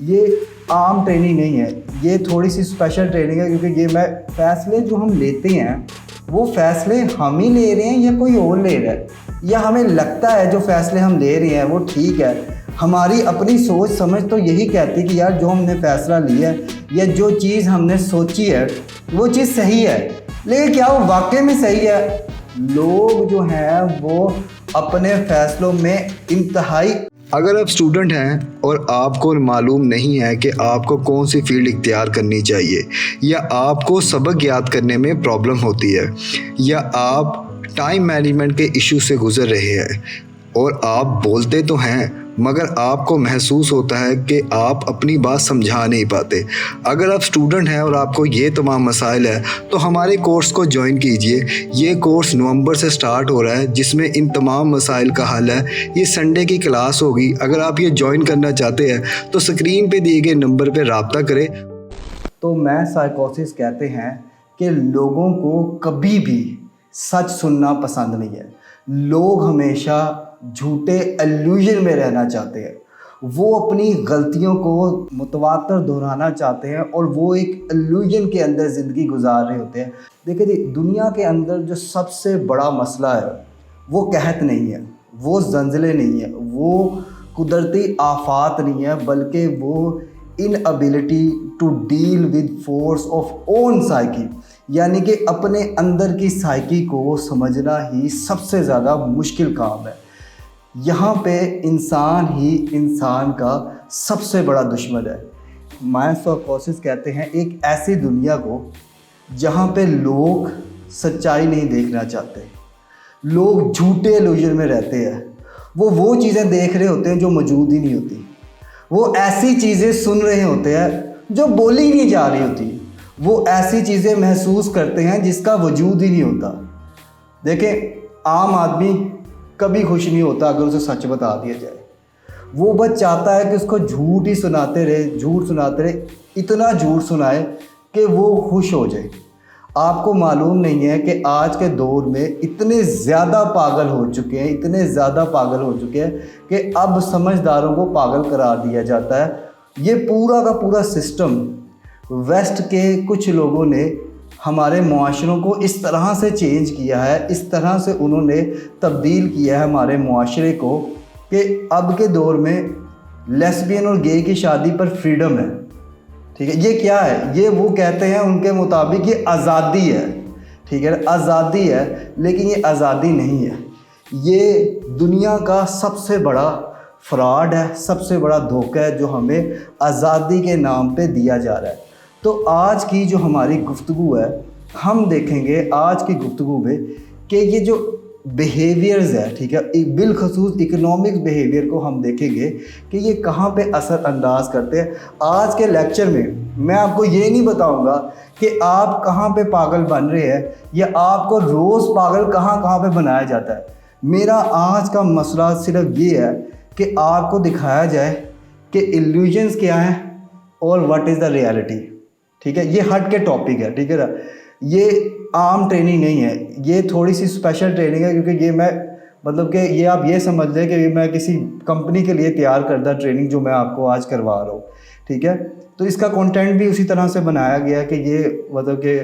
ये आम ट्रेनिंग नहीं है, ये थोड़ी सी स्पेशल ट्रेनिंग है, क्योंकि ये मैं फैसले जो हम लेते हैं वो फैसले हम ही ले रहे हैं या कोई और ले रहा है, या हमें लगता है जो फैसले हम ले रहे हैं वो ठीक है। हमारी अपनी सोच समझ तो यही कहती है कि यार जो हमने फैसला लिया है या जो चीज़ हमने सोची है वो चीज़ सही है, लेकिन क्या वो वाकई में सही है? लोग जो हैं वो अपने फैसलों में इंतहाई। अगर आप स्टूडेंट हैं और आपको मालूम नहीं है कि आपको कौन सी फील्ड इख्तियार करनी चाहिए, या आपको सबक याद करने में प्रॉब्लम होती है, या आप टाइम मैनेजमेंट के इशू से गुजर रहे हैं और आप बोलते तो हैं मगर आपको महसूस होता है कि आप अपनी बात समझा नहीं पाते, अगर आप स्टूडेंट हैं और आपको ये तमाम मसाइल है तो हमारे कोर्स को ज्वाइन कीजिए। ये कोर्स नवंबर से स्टार्ट हो रहा है जिसमें इन तमाम मसाइल का हल है। ये संडे की क्लास होगी। अगर आप ये ज्वाइन करना चाहते हैं तो स्क्रीन पे दिए गए नंबर पे रब्ता करें। तो मैं साइकोसिस कहते हैं कि लोगों को कभी भी सच सुनना पसंद नहीं है। लोग हमेशा झूठे इल्यूजन में रहना चाहते हैं। वो अपनी गलतियों को मुतवातर दोहराना चाहते हैं और वो एक इल्यूजन के अंदर ज़िंदगी गुजार रहे होते हैं। देखिए जी, दुनिया के अंदर जो सबसे बड़ा मसला है वो कहत नहीं है, वो जंजले नहीं है, वो कुदरती आफात नहीं है, बल्कि वो inability to deal with force of own psyche, यानी कि अपने अंदर की साइकी को समझना ही सबसे ज़्यादा मुश्किल काम है। यहाँ पे इंसान ही इंसान का सबसे बड़ा दुश्मन है। माइंड कहते हैं एक ऐसी दुनिया को जहाँ पे लोग सच्चाई नहीं देखना चाहते, लोग झूठे इल्यूजन में रहते हैं। वो चीज़ें देख रहे होते हैं जो मौजूद ही नहीं होती, वो ऐसी चीज़ें सुन रहे होते हैं जो बोली ही नहीं जा रही होती, वो ऐसी चीज़ें महसूस करते हैं जिसका वजूद ही नहीं होता। देखें, आम आदमी कभी खुश नहीं होता अगर उसे सच बता दिया जाए। वो बस चाहता है कि उसको झूठ ही सुनाते रहे, झूठ सुनाते रहे, इतना झूठ सुनाए कि वो खुश हो जाए। आपको मालूम नहीं है कि आज के दौर में इतने ज़्यादा पागल हो चुके हैं, इतने ज़्यादा पागल हो चुके हैं कि अब समझदारों को पागल करार दिया जाता है। ये पूरा का पूरा सिस्टम वेस्ट के कुछ लोगों ने हमारे मुआशरों को इस तरह से चेंज किया है, इस तरह से उन्होंने तब्दील किया है हमारे मुआशरे को कि अब के दौर में लेस्बियन और गे की शादी पर फ्रीडम है। ठीक है, ये क्या है? ये वो कहते हैं उनके मुताबिक ये आज़ादी है। ठीक है, आज़ादी है, लेकिन ये आज़ादी नहीं है। ये दुनिया का सबसे बड़ा फ्रॉड है, सबसे बड़ा धोखा है जो हमें आज़ादी के नाम पे दिया जा रहा है। तो आज की जो हमारी गुफ्तगू है, हम देखेंगे आज की गुफ्तगू में कि ये जो बिहेवियर्स है, ठीक है, बिलखसूस इकोनॉमिक्स बिहेवियर को हम देखेंगे कि ये कहाँ पे असर अंदाज करते हैं। आज के लेक्चर में मैं आपको ये नहीं बताऊंगा कि आप कहाँ पे पागल बन रहे हैं या आपको रोज़ पागल कहाँ कहाँ पे बनाया जाता है। मेरा आज का मसला सिर्फ ये है कि आपको दिखाया जाए कि इल्यूजन्स क्या हैं और व्हाट इज़ द रियलिटी। ठीक है, ये हट के टॉपिक है। ठीक है ना, ये आम ट्रेनिंग नहीं है, ये थोड़ी सी स्पेशल ट्रेनिंग है, क्योंकि ये मैं मतलब कि ये आप ये समझ लें कि मैं किसी कंपनी के लिए तैयार करदा ट्रेनिंग जो मैं आपको आज करवा रहा हूँ। ठीक है, तो इसका कंटेंट भी उसी तरह से बनाया गया कि ये मतलब कि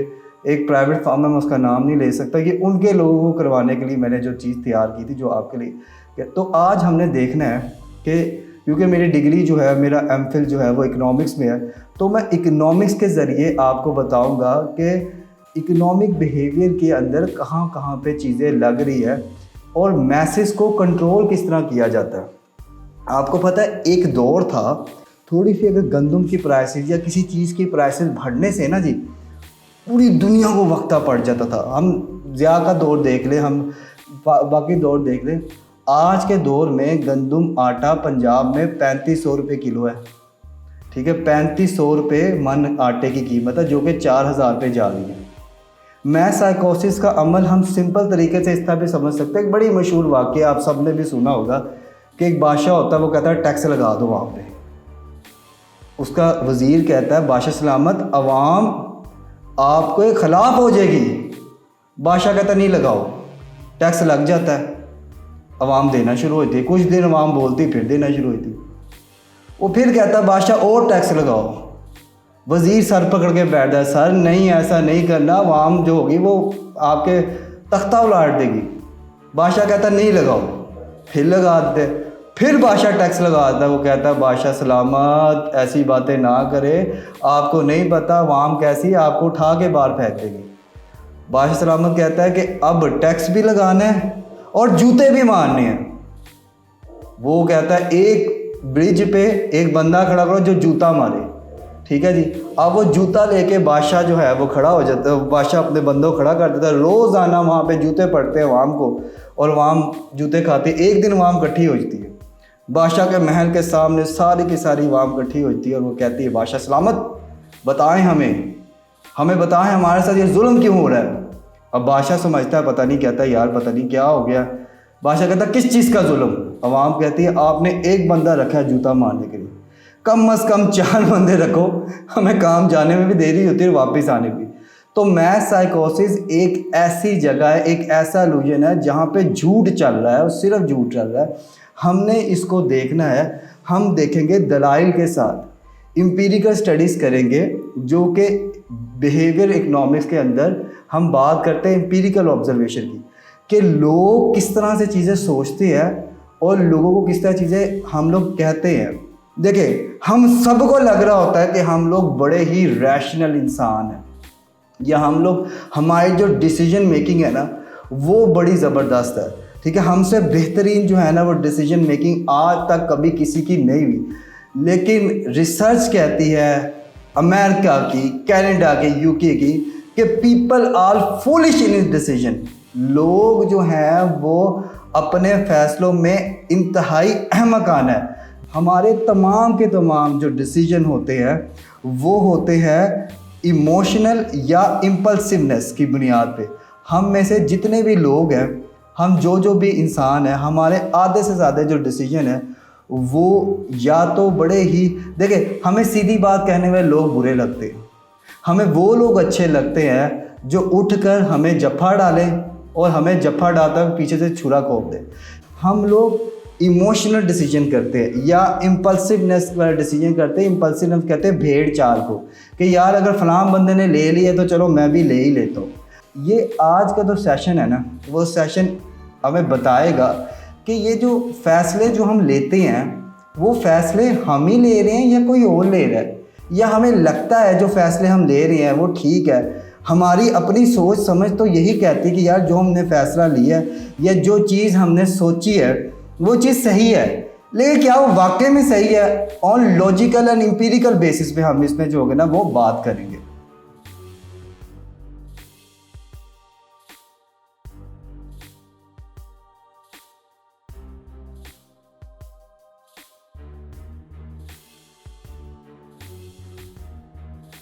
एक प्राइवेट फार्म है, मैं उसका नाम नहीं ले सकता, ये उनके लोगों को करवाने के लिए मैंने जो चीज़ तैयार की थी जो आपके लिए। तो आज हमने देखना है कि क्योंकि मेरी डिग्री जो है, मेरा एमफिल जो है वो इकोनॉमिक्स में है, तो मैं इकोनॉमिक्स के ज़रिए आपको बताऊंगा कि इकोनॉमिक बिहेवियर के अंदर कहाँ कहाँ पे चीज़ें लग रही है और मैसेज को कंट्रोल किस तरह किया जाता है। आपको पता है एक दौर था, थोड़ी सी अगर गंदम की प्राइसेस या किसी चीज़ की प्राइसेस बढ़ने से ना जी पूरी दुनिया को वक्ता पड़ जाता था। हम ज़िया का दौर देख लें, हम बाकी दौर देख लें, आज के दौर में गंदम आटा पंजाब में 3500 रुपये किलो है। ठीक है, 3500 रुपये मन आटे की कीमत है, जो कि 4000 रुपये जा रही है। मैं साइकोसिस का अमल हम सिंपल तरीके से इस तरह भी समझ सकते हैं। एक बड़ी मशहूर वाक़या आप सब ने भी सुना होगा कि एक बादशाह होता है, वो कहता है टैक्स लगा दो वहाँ पे। उसका वज़ीर कहता है बादशाह सलामत, अवाम आपके ख़िलाफ़ हो जाएगी। बादशाह कहता नहीं लगाओ, टैक्स लग जाता है, अवाम देना शुरू होती है। कुछ दिन अवाम बोलती, फिर देना शुरू होती। वो फिर कहता है बादशाह और टैक्स लगाओ। वज़ीर सर पकड़ के बैठ जाए, सर नहीं ऐसा नहीं करना, आवाम जो होगी वो आपके तख्ता उलाट देगी। बादशाह कहता नहीं लगाओ, फिर लगा देते, फिर बादशाह टैक्स लगा देता है। वो कहता है बादशाह सलामत ऐसी बातें ना करे, आपको नहीं पता आवाम कैसी, आपको उठा के बाहर फेंक देगी। बादशाह सलामत कहता है कि अब टैक्स भी लगाना है और जूते भी मारने हैं। वो कहता है एक ब्रिज पे एक बंदा खड़ा करो जो जूता मारे, ठीक है जी। अब वो जूता लेके बादशाह जो है वो खड़ा हो जाता है, बादशाह अपने बंदों को खड़ा कर देता है। रोज़ाना वहाँ पे जूते पड़ते हैं वाम को और वाम जूते खाते। एक दिन वाम इकट्ठी हो जाती है बादशाह के महल के सामने, सारी की सारी वाम इकट्ठी होती है और वो कहती है बादशाह सलामत बताएं हमें बताएं हमारे साथ ये जुल्म क्यों हो रहा है। अब बादशाह समझता है पता नहीं, कहता है यार पता नहीं क्या हो गया। बादशाह कहता है किस चीज़ का जुल्म। अवाम कहती है आपने एक बंदा रखा है जूता मारने के लिए, कम अज़ कम 4 बंदे रखो, हमें काम जाने में भी देरी होती है और वापस आने भी। तो मैथ साइकोसिस एक ऐसी जगह है, एक ऐसा इल्यूजन है जहाँ पे झूठ चल रहा है और सिर्फ झूठ चल रहा है। हमने इसको देखना है, हम देखेंगे दलाइल के साथ, एम्पिरिकल स्टडीज़ करेंगे, जो कि बिहेवियर इकनॉमिक्स के अंदर हम बात करते हैं एम्पिरिकल ऑब्जर्वेशन की, कि लोग किस तरह से चीज़ें सोचते हैं और लोगों को किस तरह चीज़ें हम लोग कहते हैं। देखिए हम सबको लग रहा होता है कि हम लोग बड़े ही रैशनल इंसान हैं, या हम लोग, हमारी जो डिसीजन मेकिंग है ना वो बड़ी ज़बरदस्त है, ठीक है। हमसे बेहतरीन जो है ना वो डिसीजन मेकिंग आज तक कभी किसी की नहीं हुई। लेकिन रिसर्च कहती है अमेरिका की, कनाडा की, यूके की, कि पीपल आर फूलिश इन इस डिसीजन। लोग जो हैं वो अपने फैसलों में इंतहाई अहमकाना है। हमारे तमाम के तमाम जो डिसीजन होते हैं वो होते हैं इमोशनल या इम्पल्सिवनेस की बुनियाद पे। हम में से जितने भी लोग हैं, हम जो भी इंसान हैं, हमारे आधे से ज़्यादा जो डिसीजन है वो या तो बड़े ही, देखिए हमें सीधी बात कहने वाले लोग बुरे लगते हैं, हमें वो लोग अच्छे लगते हैं जो उठकर हमें जफ्फा डालें और हमें जफ्फा डालकर पीछे से छुरा कोप दें। हम लोग इमोशनल डिसीजन करते हैं या इम्पल्सिवनेस वाला डिसीजन करते हैं। इम्पल्सिवनेस कहते हैं भेड़ चाल को, कि यार अगर फलां बंदे ने ले लिया तो चलो मैं भी ले ही लेता हूँ। ये आज का जो सेशन है ना, वो सेशन हमें बताएगा कि ये जो फ़ैसले जो हम लेते हैं वो फ़ैसले हम ही ले रहे हैं या कोई और ले रहा है, या हमें लगता है जो फ़ैसले हम ले रहे हैं वो ठीक है। हमारी अपनी सोच समझ तो यही कहती है कि यार जो हमने फ़ैसला लिया है या जो चीज़ हमने सोची है वो चीज़ सही है, लेकिन क्या वो वाकई में सही है? On logical and empirical basis पे हम इसमें जो होगा ना वो बात करेंगे।